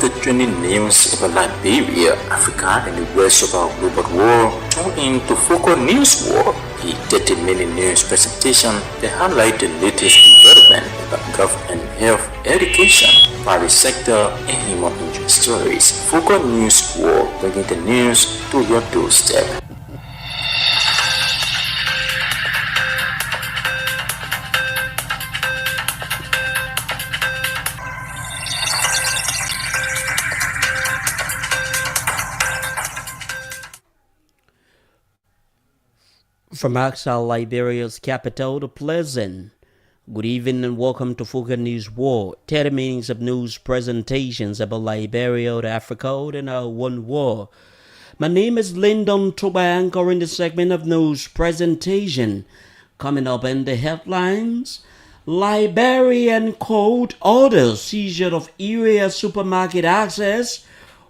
featuring news about Liberia, Africa, and the rest of our global world. Tune in to Focus News World, a 30-minute news presentation that highlights the latest development about government, health, education, private sector, and human interest stories. Focus News World, bringing the news to your doorstep. From Accra, Liberia's capital, to Pleasant. Good evening and welcome to Focus News World. 30 minutes of news presentations about Liberia, Africa, and our one world. My name is Lyndon Toba, anchoring the segment of news presentation. Coming up in the headlines, Liberian court orders seizure of area supermarket access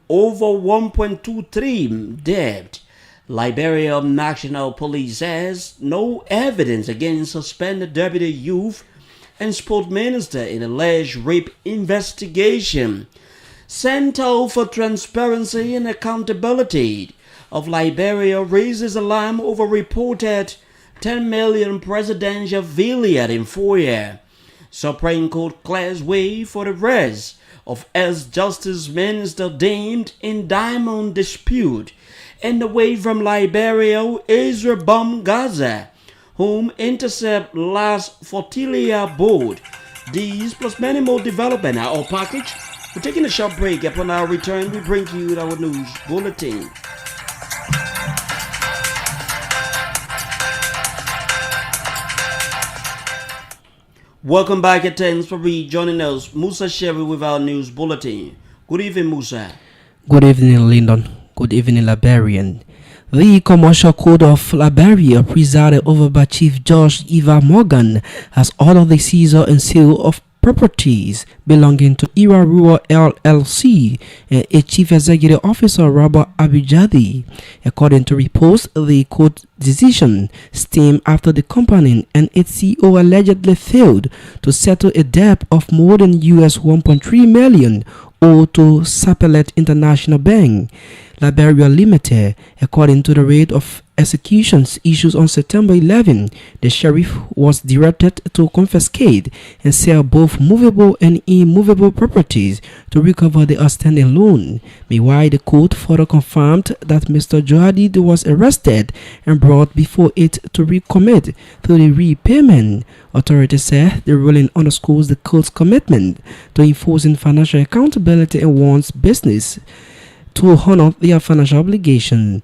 over 1.23 debt. Liberia National Police says no evidence against suspended Deputy Youth and Sport Minister in alleged rape investigation. Center for Transparency and Accountability of Liberia raises alarm over reported 10 million presidential villa in foyer. Supreme Court clears way for the rest of ex-Justice Minister deemed in diamond dispute. And away from Liberia, Israel bomb Gaza, whom intercept last flotilla board. These plus many more development are our package. We're taking a short break. Upon our return, we bring you our news bulletin. Welcome back at thanks for rejoining us. Musa Sherry with our news bulletin. Good evening, Musa. Good evening, Lyndon. Good evening, Liberian. The Commercial Code of Liberia, presided over by Chief Judge Eva Morgan, has ordered the seizure and sale of properties belonging to Ira Rural LLC and its Chief Executive Officer Robert Abijadi. According to reports, the court decision stemmed after the company and its CEO allegedly failed to settle a debt of more than US $1.3 million owed to Sapellet International Bank. Liberia Limited, according to the rate of executions issued on September 11, the sheriff was directed to confiscate and sell both movable and immovable properties to recover the outstanding loan. Meanwhile, the court further confirmed that Mr. Johadid was arrested and brought before it to recommit to the repayment. Authorities said the ruling underscores the court's commitment to enforcing financial accountability and wants business to honor their financial obligation.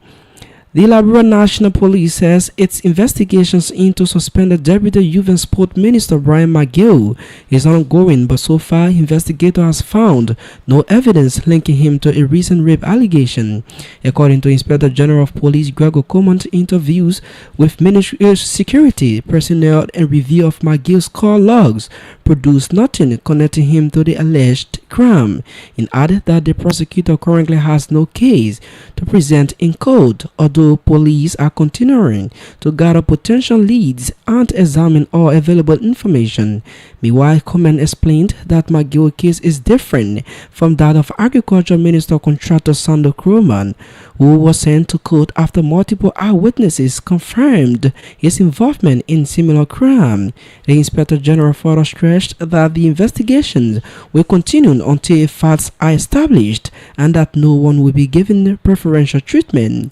The Liberia National Police says its investigations into suspended Deputy Youth and Sport Minister Brian McGill is ongoing, but so far investigators has found no evidence linking him to a recent rape allegation. According to Inspector General of Police Gregor Common, interviews with Ministry security personnel and review of McGill's call logs produced nothing connecting him to the alleged crime. It added that the prosecutor currently has no case to present in court, although police are continuing to gather potential leads and examine all available information. Meanwhile, Common explained that McGill's case is different from that of Agriculture Minister Contractor Sando Kroman, who was sent to court after multiple eyewitnesses confirmed his involvement in similar crime. The Inspector General further stressed that the investigations will continue until facts are established and that no one will be given preferential treatment.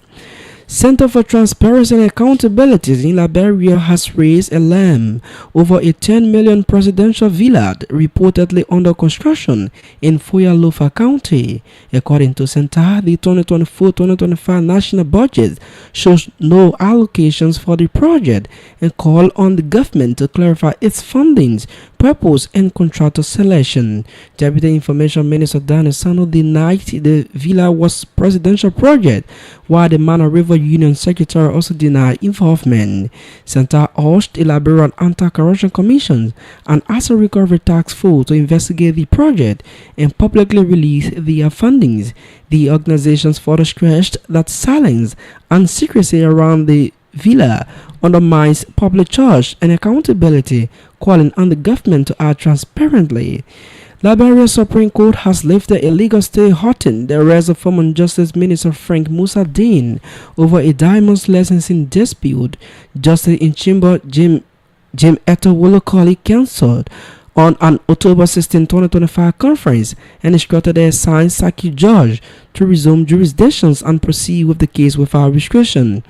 Center for Transparency and Accountability in Liberia has raised alarm over a 10 million presidential villa reportedly under construction in Foya-Lofa County. According to Center, the 2024-2025 national budget shows no allocations for the project and call on the government to clarify its fundings, purpose, and contractor selection. Deputy Information Minister Daniel Sano denied the villa was presidential project, while the Mana River Union Secretary also denied involvement. Center urged the Liberian Anti-Corruption Commission and Asset Recovery Task Force to investigate the project and publicly release their fundings. The organizations further stressed that silence and secrecy around the villa undermines public trust and accountability, calling on the government to act transparently. Liberia Supreme Court has lifted a legal stay halting the arrest of former Justice Minister Frank Musa Dean over a diamonds licensing dispute. Justice in Chimbo Jim Eto Wolokoli cancelled on an October 16, 2025 conference and instructed the assigned circuit judge to resume jurisdictions and proceed with the case without restriction.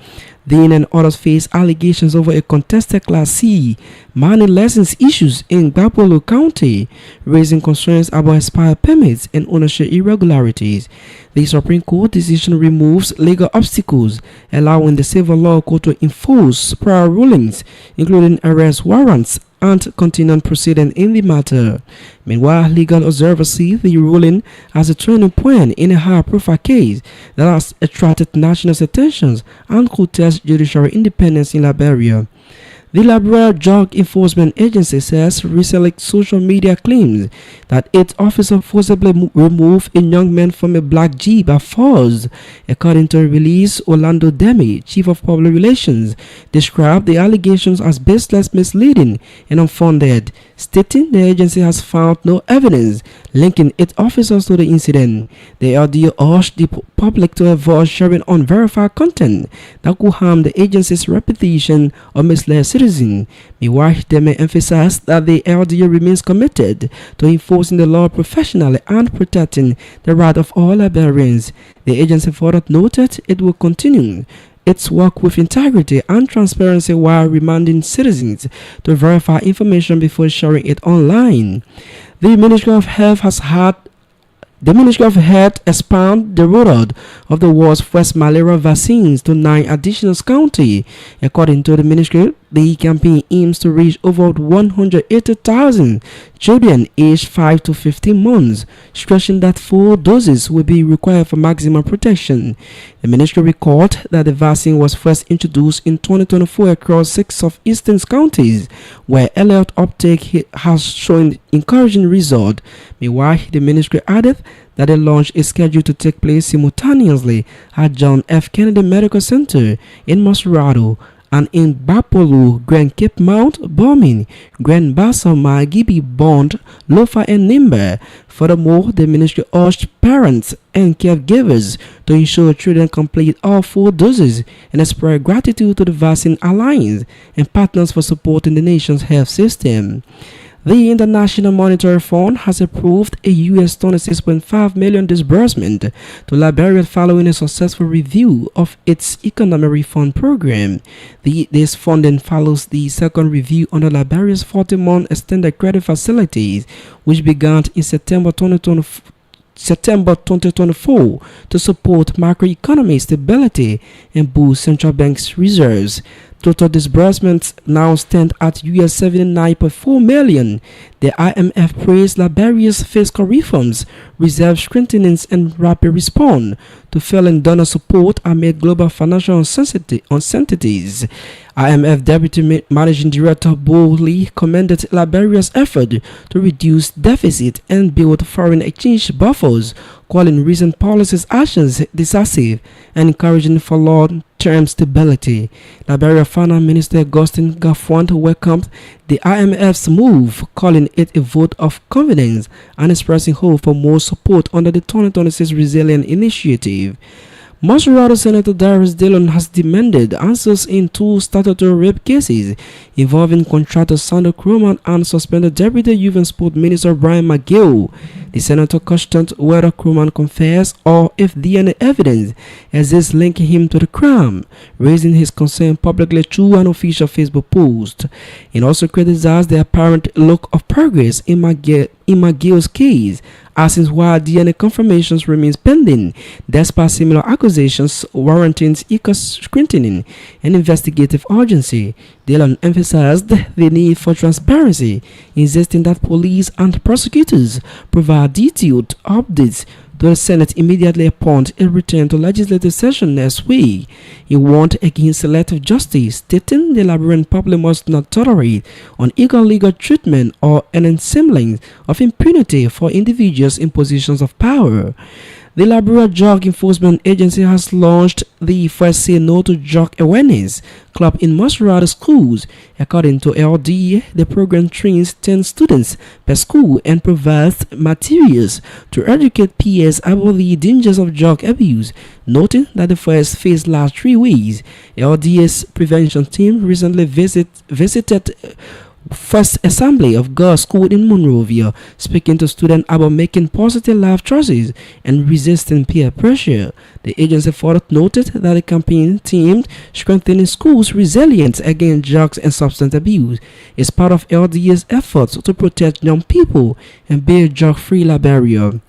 Dean and others face allegations over a contested Class C mining license issues in Gbapolo County, raising concerns about expired permits and ownership irregularities. The Supreme Court decision removes legal obstacles, allowing the civil law court to enforce prior rulings, including arrest warrants and continuing proceeding in the matter. Meanwhile, legal observers see the ruling as a turning point in a high-profile case that has attracted national attention and could test judiciary independence in Liberia. The Liberia Drug Enforcement Agency says recently social media claims that its officer forcibly removed a young man from a black Jeep are false. According to a release, Orlando Demi, Chief of Public Relations, described the allegations as baseless, misleading, and unfounded, stating the agency has found no evidence linking its officers to the incident. The LDO urged the public to avoid sharing unverified content that could harm the agency's reputation or mislead citizens. Meanwhile, they may emphasize that the LDO remains committed to enforcing the law professionally and protecting the right of all Liberians. The agency further noted it will continue its work with integrity and transparency while reminding citizens to verify information before sharing it online. The Ministry of Health expand the rollout of the world's first malaria vaccines to 9 additional counties. According to the ministry, the campaign aims to reach over 180,000 children aged 5 to 15 months, stressing that 4 doses will be required for maximum protection. The ministry recalled that the vaccine was first introduced in 2024 across 6 of eastern counties, where early uptake has shown encouraging results. Meanwhile, the ministry added that the launch is scheduled to take place simultaneously at John F. Kennedy Medical Center in Masurado and in Bapolu, Grand Cape Mount, Bombing, Grand Bassa, Magibi, Bond, Lofa, and Nimba. Furthermore, the ministry urged parents and caregivers to ensure children complete all 4 doses and express gratitude to the Vaccine Alliance and partners for supporting the nation's health system. The International Monetary Fund has approved a US $26.5 million disbursement to Liberia following a successful review of its economic reform program. This funding follows the second review under Liberia's 40-month extended credit facilities, which began in September 2024 to support macroeconomic stability and boost central bank's reserves. Total disbursements now stand at US $79.4 million. The IMF praised Liberia's fiscal reforms, reserve scrutinings, and rapid response to failing donor support amid global financial uncertainties. IMF Deputy Managing Director Bo Lee commended Liberia's effort to reduce deficit and build foreign exchange buffers, calling recent policies actions decisive and encouraging for long-term stability. Liberia Finance Minister Augustin Gafuant welcomed the IMF's move, calling it a vote of confidence and expressing hope for more support under the 2026 Resilience Initiative. Masurado Senator Darius Dillon has demanded answers in 2 statutory rape cases involving contractor Sandra Croman and suspended Deputy Youth and Sport Minister Brian McGill. The senator questioned whether Croman confessed or if DNA evidence exists linking him to the crime, raising his concern publicly through an official Facebook post. He also criticized the apparent lack of progress in McGill's case, asking why DNA confirmations remains pending despite similar accusations warranting equal scrutiny and investigative urgency. Dillon emphasized the need for transparency, insisting that police and prosecutors provide detailed updates to the Senate immediately upon its return to legislative session next week. He warned against selective justice, stating the Liberian public must not tolerate unequal legal treatment or an semblance of impunity for individuals in positions of power. The Liberia Drug Enforcement Agency has launched the first Say No to Drug Awareness Club in Masrada schools. According to LDA, the program trains 10 students per school and provides materials to educate peers about the dangers of drug abuse, noting that the first phase lasts 3 weeks. LDA's prevention team recently visited First Assembly of Girls School in Monrovia, speaking to students about making positive life choices and resisting peer pressure. The agency further noted that the campaign themed strengthening schools' resilience against drugs and substance abuse is part of LDA's efforts to protect young people and build drug-free Liberia.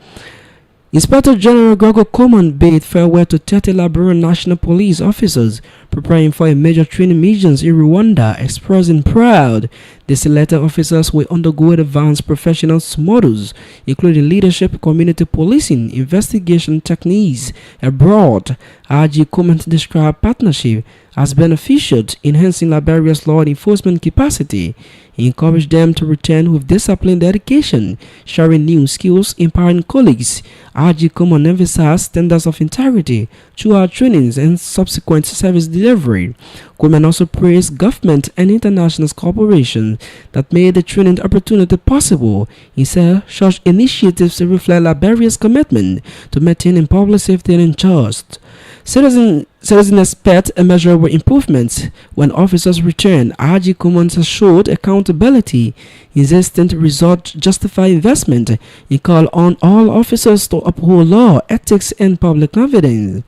Inspector General Gregor Coleman bade farewell to 30 Liberian National Police officers preparing for a major training missions in Rwanda, expressing proud. The selected officers will undergo advanced professional modules, including leadership, community policing, investigation techniques abroad. RG Coleman described partnership as beneficial, enhancing Liberia's law enforcement capacity. He encouraged them to return with disciplined dedication, sharing new skills, empowering colleagues. RG Coleman emphasized standards of integrity throughout trainings and subsequent service delivery. Coleman also praised government and international corporations that made the training opportunity possible. He said such initiatives reflect Liberia's commitment to maintaining public safety and trust. Citizens expect immeasurable improvements when officers return. RG Coleman showed accountability, insistent results justify investment. He called on all officers to uphold law, ethics, and public confidence.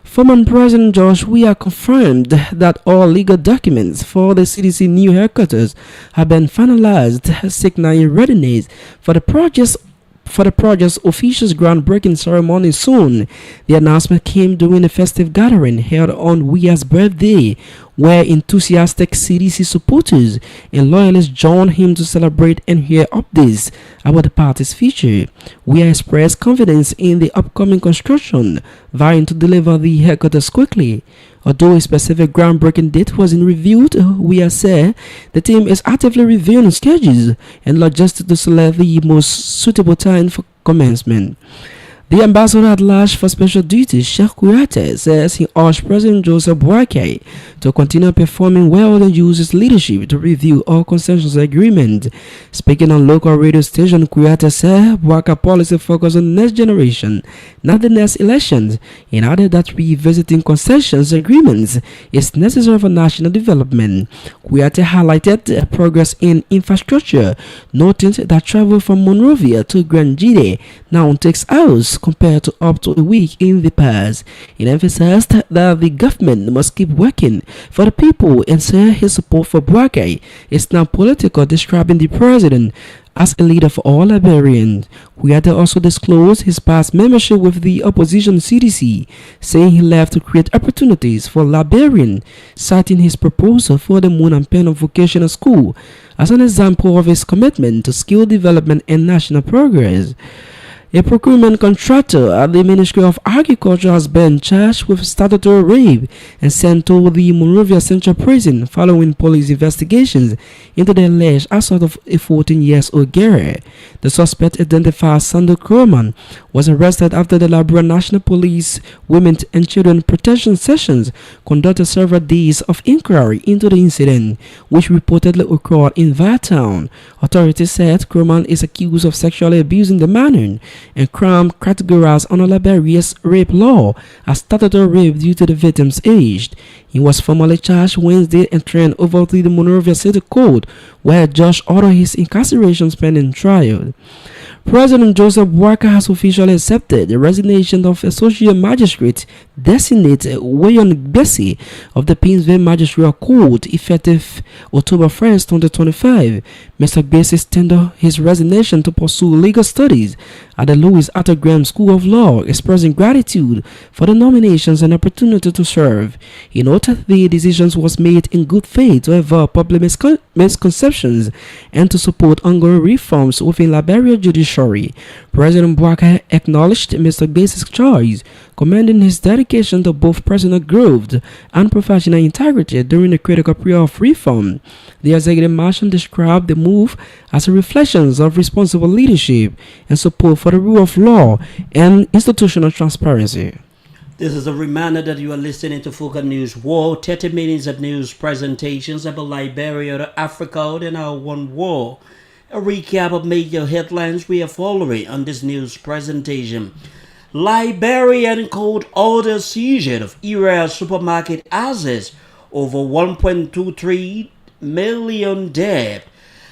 Former President George Weah confirmed that all legal documents for the CDC new headquarters have been finalized, signaling readiness for the project's official groundbreaking ceremony soon. The announcement came during a festive gathering held on Weah's birthday, where enthusiastic CDC supporters and loyalists joined him to celebrate and hear updates about the party's future. Weah expressed confidence in the upcoming construction, vying to deliver the headquarters quickly. Although a specific groundbreaking date wasn't revealed, Weah said the team is actively reviewing schedules and logistics to select the most suitable time for commencement. The ambassador at large for special duties, Sheikh Kuyate, says he urged President Joseph Boakai to continue performing well and use his leadership to review all consensus agreements. Speaking on local radio station, Kuyate said Boakai policy focus on the next generation, not the next elections, and added that revisiting consensus agreements is necessary for national development. Kuyate highlighted progress in infrastructure, noting that travel from Monrovia to Grand Gide now takes hours compared to up to a week in the past. It emphasized that the government must keep working for the people and said his support for Boakai is now political, describing the president as a leader for all Liberians. Kuyate also disclosed his past membership with the opposition CDC, saying he left to create opportunities for Liberians, citing his proposal for the Moon and Pen Vocational School as an example of his commitment to skill development and national progress. A procurement contractor at the Ministry of Agriculture has been charged with statutory rape and sent to the Monrovia Central Prison following police investigations into the alleged assault of a 14-year-old girl. The suspect, identified as Sandro Kroman, was arrested after the Liberian National Police Women and Children Protection Sessions conducted several days of inquiry into the incident, which reportedly occurred in that town. Authorities said Kroman is accused of sexually abusing the minor, and crime categorized under Liberia's rape law as statutory rape due to the victim's age. He was formally charged Wednesday and turned over to the Monrovia City Court, where a judge ordered his incarceration pending trial. President Joseph Boakai has officially accepted the resignation of Associate Magistrate Designate Wayon Bessie of the Pennsylvania Magistrate Court effective October 1st, 2025. Mr. Bessie tendered his resignation to pursue legal studies at the Louis Arthur Graham School of Law, expressing gratitude for the nominations and opportunity to serve. He noted the decision was made in good faith to avoid public misconceptions and to support ongoing reforms within Liberia judiciary. President Boakai acknowledged Mr. Bessie's choice, commending his dedication to both personal growth and professional integrity during the critical period of reform. The executive mansion described the move as a reflection of responsible leadership and support for for the rule of law and institutional transparency. This is a reminder that you are listening to Fuka News World, 30 minutes of news presentations about Liberia, the Africa, and our one world. A recap of major headlines we are following on this news presentation. Liberian court orders seizure of area supermarket assets over 1.23 million debt.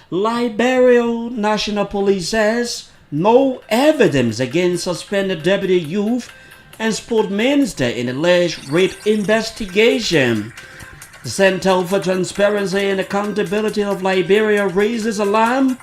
Liberia National Police says no evidence against suspended deputy youth and sport minister in alleged rape investigation. The Center for Transparency and Accountability of Liberia raises alarm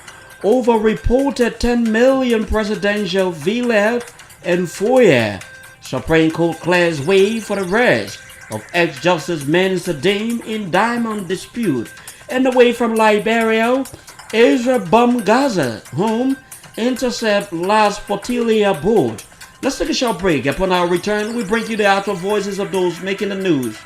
over reported 10 million presidential villa and FOIA. Supreme Court clears way for the arrest of ex-Justice Minister Dame in diamond dispute. And away from Liberia, Israel bomb Gaza home, intercept last flotilla boat. Let's take a short break. Upon our return, we bring you the actual voices of those making the news.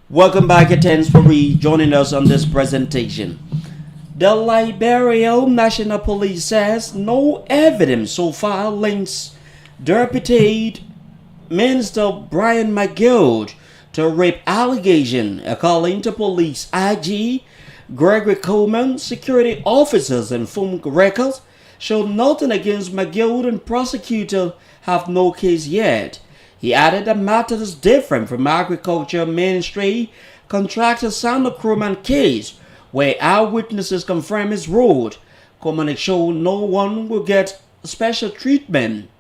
Welcome back, and thanks for joining us on this presentation. The Liberia National Police says no evidence so far links Deputy Minister Brian McGill to rape allegation, according to police IG Gregory Coleman. Security officers and phone records show nothing against McGill, and prosecutors have no case yet. He added that matter is different from Agriculture Ministry contractor Sandra Crewman case, where eyewitnesses confirm his road. Coleman showed no one will get special treatment.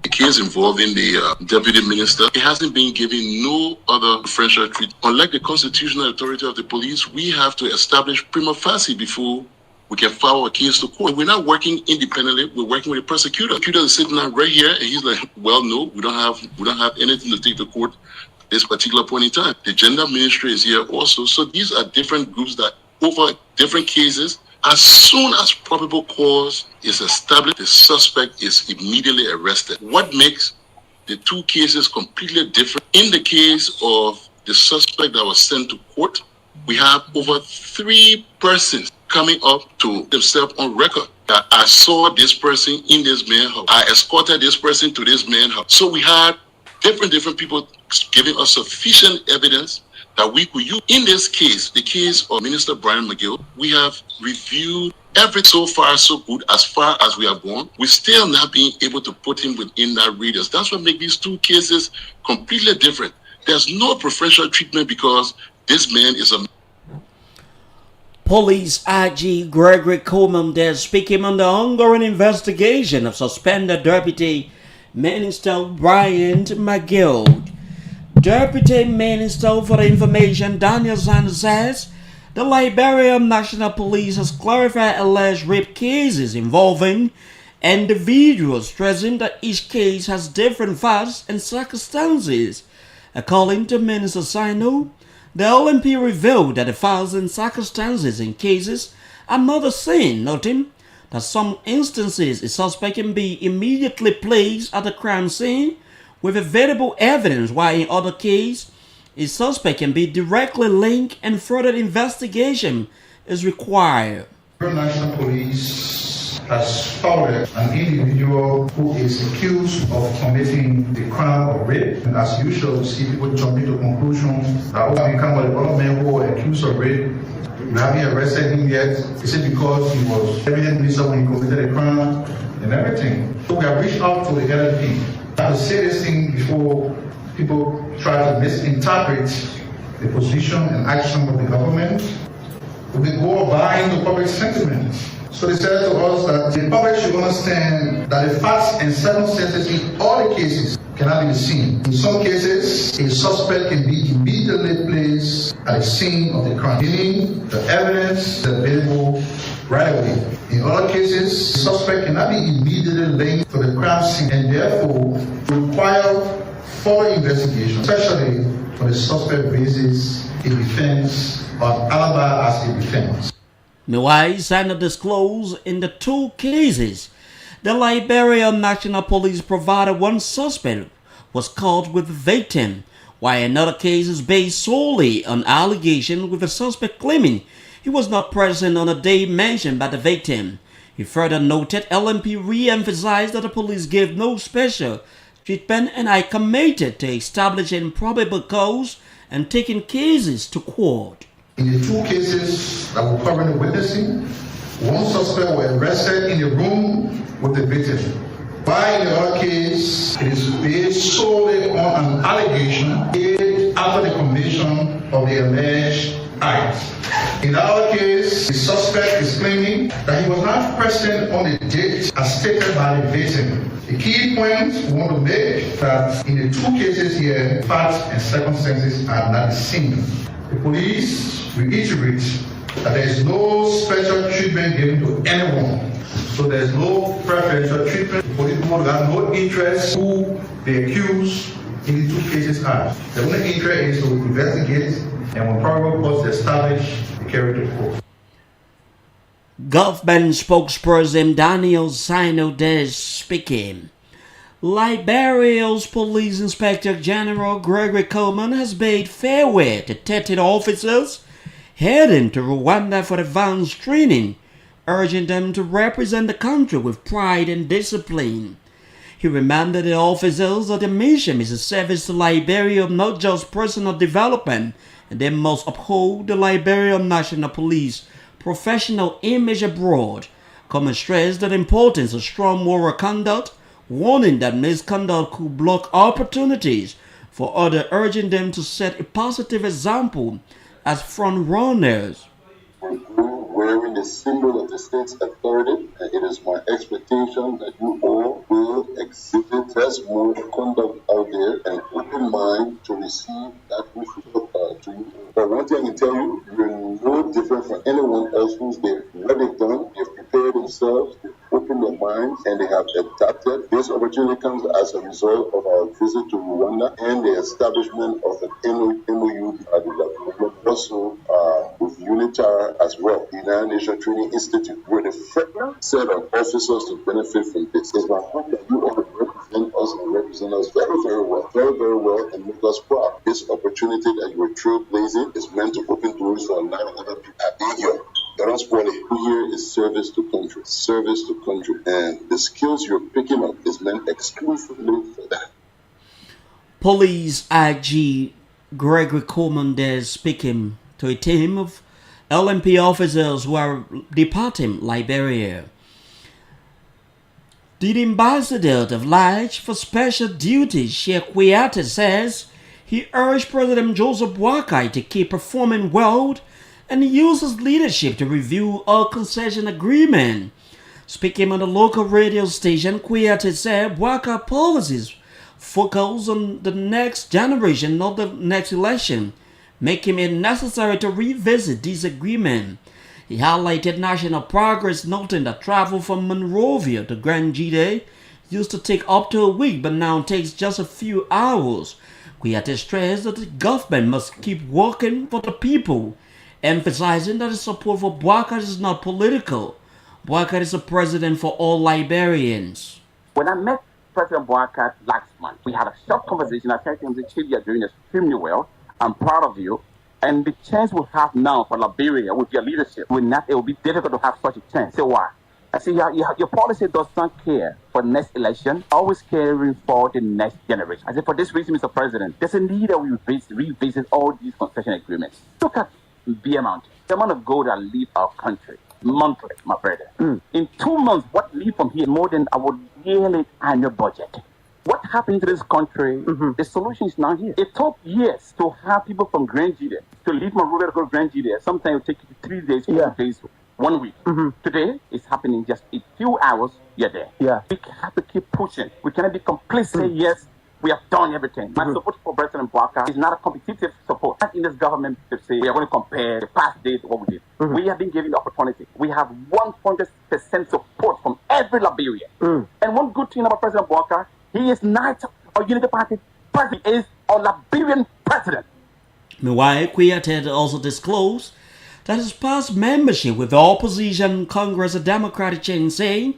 The case involving the deputy minister, it hasn't been given no other preferential treatment. Unlike the constitutional authority of the police, we have to establish prima facie before we can file a case to court. We're not working independently. We're working with a prosecutor. The prosecutor is sitting down right here, and he's like, "Well, no, we don't have anything to take to court at this particular point in time." The gender ministry is here also. So these are different groups that over different cases. As soon as probable cause is established, the suspect is immediately arrested. What makes the two cases completely different? In the case of the suspect that was sent to court, we have over 3 persons coming up to themselves on record that I saw this person in this man's house. I escorted this person to this man's house. So we had different people giving us sufficient evidence that we could use. In this case, the case of Minister Brian McGill, we have reviewed everything so far so good as far as we have gone. We're still not being able to put him within that radius. That's what makes these two cases completely different. There's no preferential treatment because this man is a... Police IG Gregory Coleman there speaking on the ongoing investigation of suspended Deputy Minister Brian McGill. Deputy Minister for the Information Daniel Sanders says the Liberia National Police has clarified alleged rape cases involving individuals, stressing that each case has different facts and circumstances. According to Minister Sino, the LMP revealed that the facts and circumstances in cases are not the same, noting that some instances a suspect can be immediately placed at the crime scene with available evidence, while in other cases a suspect can be directly linked and further investigation is required. The National Police has found an individual who is accused of committing the crime of rape. And as usual, we see people jumping to conclusions that we come with one man who was accused of rape. We haven't arrested him yet. Is it because he was evidently someone who committed a crime and everything? So we have reached out to the LLP. I have to say this thing before people try to misinterpret the position and action of the government. We go buying the public sentiment. So they said to us that the public should understand that the facts and circumstances in all the cases cannot be the same. In some cases, a suspect can be immediately placed at the scene of the crime, meaning the evidence is available right away. In other cases, the suspect cannot be immediately linked to the crime scene and therefore require further investigation, especially when the suspect raises a defense or alibi as a defense. Meanwhile, Sino disclosed in the two cases, the Liberia National Police provided one suspect was caught with the victim, while another case is based solely on allegations with the suspect claiming he was not present on the day mentioned by the victim. He further noted LMP re-emphasized that the police gave no special treatment and are committed to establishing probable cause and taking cases to court. In the two cases that were covering the witnessing, one suspect was arrested in a room with the victim. While in the other case, it is based solely on an allegation made after the commission of the alleged act. In our case, the suspect is claiming that he was not present on the date as stated by the victim. The key point we want to make that in the two cases here, facts and circumstances are not the same. The police reiterate that there is no special treatment given to anyone. So there is no preferential treatment. The police have no interest who the accused in the two cases are. The only interest is to investigate and when probable cause is established, the carry to court. Government spokesperson Daniel Sino Des speaking. Liberia's Police Inspector General Gregory Coleman has bade farewell to 13 officers heading to Rwanda for advanced training, urging them to represent the country with pride and discipline. He reminded the officers that the mission is a service to Liberia of not just personal development, and they must uphold the Liberian National Police professional image abroad. Coleman stressed the importance of strong moral conduct, warning that misconduct could block opportunities for others, urging them to set a positive example as front runners. Wearing the symbol of the state's authority, and it is my expectation that you all will exhibit best moral conduct out there and open mind to receive that which we put to you. But one thing I can tell you, you're no different from anyone else who's there. What they've done, they've prepared themselves, they've opened their minds, and they have adapted. This opportunity comes as a result of our visit to Rwanda and the establishment of the MOU also with UNITAR as well, the United Nations Training Institute. We're the first set of officers to benefit from this. It's my hope that you all represent us very, very well, and make us proud. This opportunity that you are trailblazing is meant to open doors for a lot of other people. At here, don't spoil it. Here is service to country, and the skills you're picking up is meant exclusively for that. Police IG Gregory Coleman there speaking to a team of LMP officers who are departing Liberia. The ambassador of Lige for special duties, Sheikh Kouyaté, says he urged President Joseph Boakai to keep performing well and use his leadership to review all concession agreement. Speaking on the local radio station, Kouyaté said Boakai policies focus on the next generation, not the next election, making it necessary to revisit this agreement. He highlighted national progress, noting that travel from Monrovia to Grand Gide used to take up to a week, but now takes just a few hours. Kouyaté stressed that the government must keep working for the people, emphasizing that his support for Boakai is not political. Boakai is a president for all Liberians. When I met President Boakai last month, we had a short conversation. I said to him, Chief, you're doing extremely well. I'm proud of you. And the chance we have now for Liberia with your leadership, it will be difficult to have such a chance. So why? I say, your policy does not care for the next election, always caring for the next generation. I said, for this reason, Mr. President, there's a need that we revisit all these concession agreements. Look at the amount of gold that leave our country monthly, my brother. In 2 months, what leave from here more than our yearly annual budget? What happened to this country? The solution is not here. It took years to have people from Grand Gide to leave Monrovia to go to Grand Gide. Sometimes it will take you 3 days, 4 days, 1 week. Today, it's happening just a few hours, you're there. We have to keep pushing. We cannot be complicit. Yes, we have done everything. My support for President Boakai is not a competitive support. Not in this government to say we are going to compare the past days to what we did. We have been given the opportunity. We have 100% support from every Liberian. And one good thing about President Boakai, he is not a unity party president. He is a Liberian president. Meanwhile, Kouyaté also disclosed that his past membership with the opposition Congress and Democratic change, saying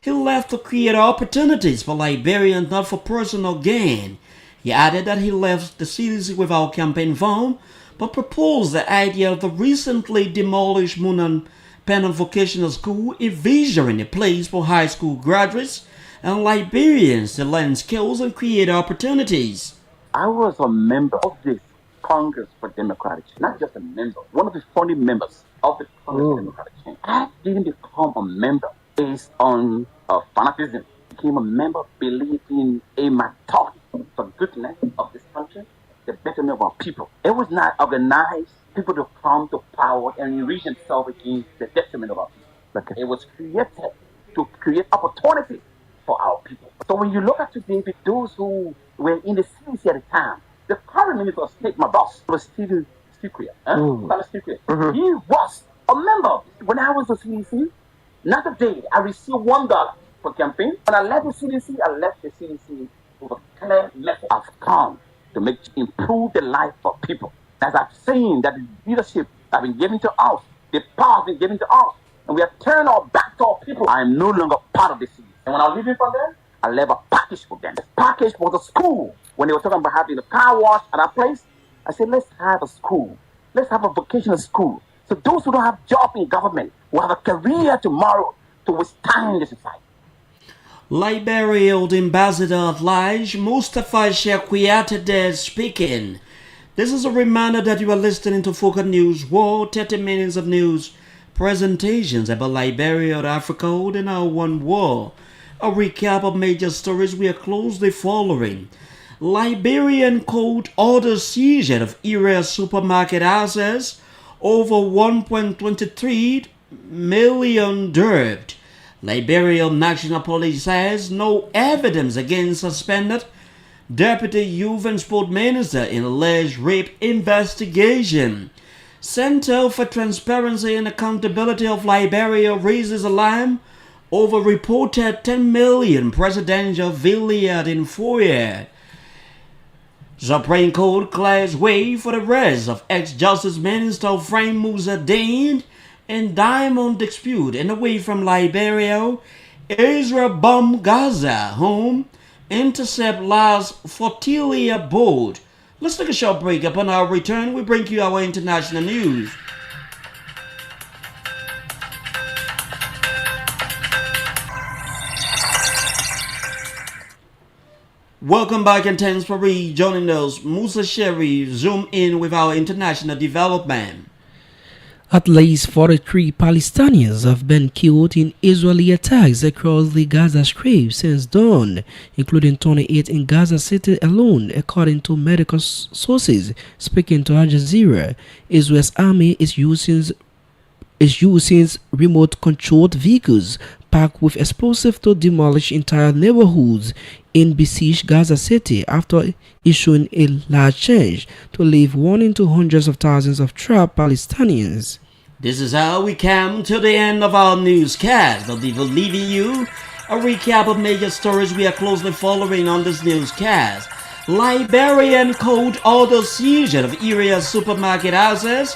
he left to create opportunities for Liberians, not for personal gain. He added that he left the CDC without campaign fund, but proposed the idea of the recently demolished Munan Pennon Vocational School, envisioning a place for high school graduates and Liberians to learn skills and create opportunities. I was a member of this Congress for Democratic Change, not just a member, one of the founding members of the Congress for Democratic Change. I didn't become a member based on fanaticism. I became a member believing in my thought for goodness of this country, the betterment of our people. It was not organized people to come to power and enrich themselves against the detriment of our people. Okay. It was created to create opportunity for our people. So when you look at today, those who were in the CDC at the time, the current Minister of State, my boss, was Stephen Stikria. He was a member. When I was at CDC, not a day, I received $1 for campaign. When I left the CDC, with a clear message. I've come to improve the life of people. As I've seen that the leadership have been given to us, the power has been given to us, and we have turned our back to our people. I am no longer part of the city. And when I was leaving from there, I left a package for them. The package was a school. When they were talking about having a car wash at our place, I said, let's have a school. Let's have a vocational school. So those who don't have job in government will have a career tomorrow to withstand the society. Liberian Ambassador at Large, Mustafa Sheikh speaking. This is a reminder that you are listening to Focus News World, 30 minutes of news presentations about Liberia, Africa, and our one world. A recap of major stories we are closely following. Liberian court orders seizure of area supermarket assets, over 1.23 million dirt. Liberian National Police says no evidence against suspended Deputy Youth and Sport Minister in alleged rape investigation. Center for Transparency and Accountability of Liberia raises alarm over reported 10 million presidential Villiard in foyer. Supreme Court clears way for the arrest of ex-Justice Minister Frank Musa Dane in diamond dispute and away from Liberia. Israel bomb Gaza home, intercept last flotilla boat. Let's take a short break. Upon our return, we bring you our international news. Welcome back and thanks for rejoining us. Musa Sherry zoom in with our international development. At least 43 Palestinians have been killed in Israeli attacks across the Gaza Strip since dawn, including 28 in Gaza City alone, according to medical sources. Speaking to Al Jazeera, Israel's army is using remote-controlled vehicles packed with explosives to demolish entire neighborhoods in besieged Gaza City after issuing a large charge to leave warning to hundreds of thousands of trapped Palestinians. This is how we come to the end of our newscast, but before leaving you, a recap of major stories we are closely following on this newscast. Liberian court orders seizure of area supermarket assets,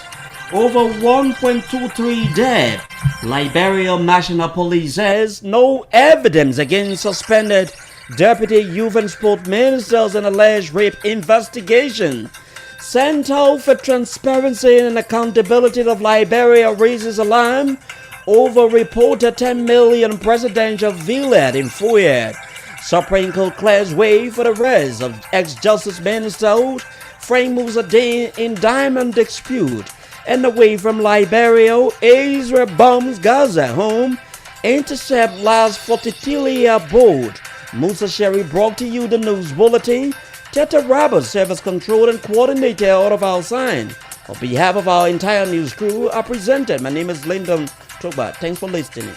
over 1.23 dead. Liberian National Police says no evidence against suspended Deputy Youth and Sport Ministers in alleged rape investigation. Center for Transparency and Accountability of Liberia raises alarm over reported 10 million presidential Villiard in foyer. Supreme Court clears way for the arrest of ex-Justice Minister Frank Musa Dane in diamond dispute. And away from Liberia, Israel bombs Gaza home, intercept last flotilla boat. Musa Sherry brought to you the news bulletin. Teta Roberts, service control and coordinator out of our sign. On behalf of our entire news crew, I presented. My name is Lyndon Toba. Thanks for listening.